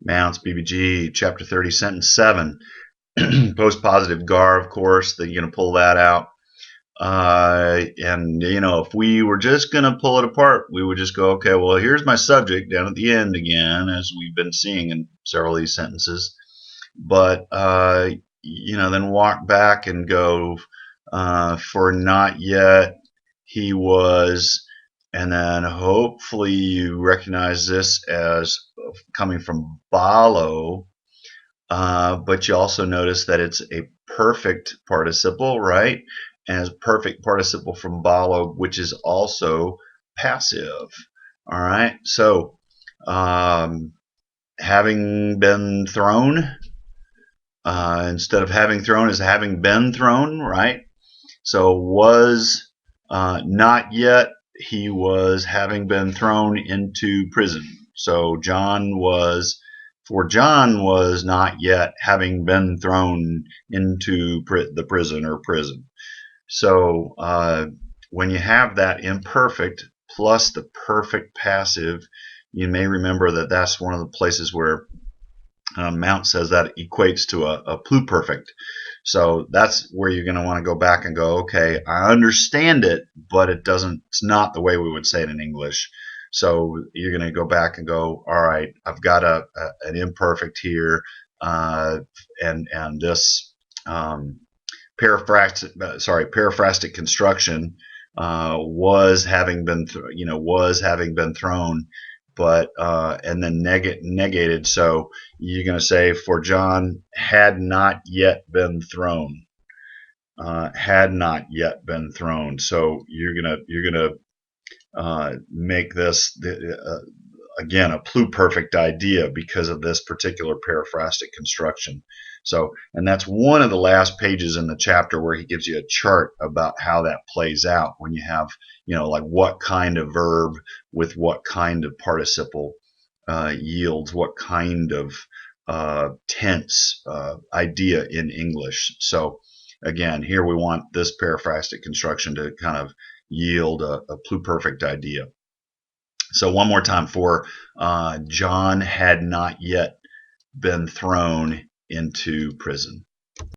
Mounce, BBG, chapter 30, sentence 7. Post-positive gar, of course, that you're going to pull that out. And, if we were just going to pull it apart, we would just go, okay, well, here's my subject down at the end again, as we've been seeing in several of these sentences. But, then walk back and go, for not yet, he was, and then hopefully you recognize this as coming from balo, but you also notice that it's a perfect participle, right? And it's a perfect participle from balo, which is also passive. All right, so having been thrown, instead of having thrown is having been thrown, right? So was not yet, he was having been thrown into prison. So John was not yet having been thrown into the prison or prison. So when you have that imperfect plus the perfect passive, you may remember that that's one of the places where Mounce says that equates to a pluperfect. So that's where you're going to want to go back and go, okay, I understand it, but it's not the way we would say it in English. So you're going to go back and go, all right, I've got an imperfect here, and this periphrastic construction was having been thrown, but and then negated. So you're going to say, for John had not yet been thrown. Had not yet been thrown. So you're gonna make this again a pluperfect idea because of this particular periphrastic construction. So, and that's one of the last pages in the chapter where he gives you a chart about how that plays out when you have, like what kind of verb with what kind of participle yields what kind of tense idea in English. So again, here we want this periphrastic construction to kind of yield a pluperfect idea. So one more time, for John had not yet been thrown into prison.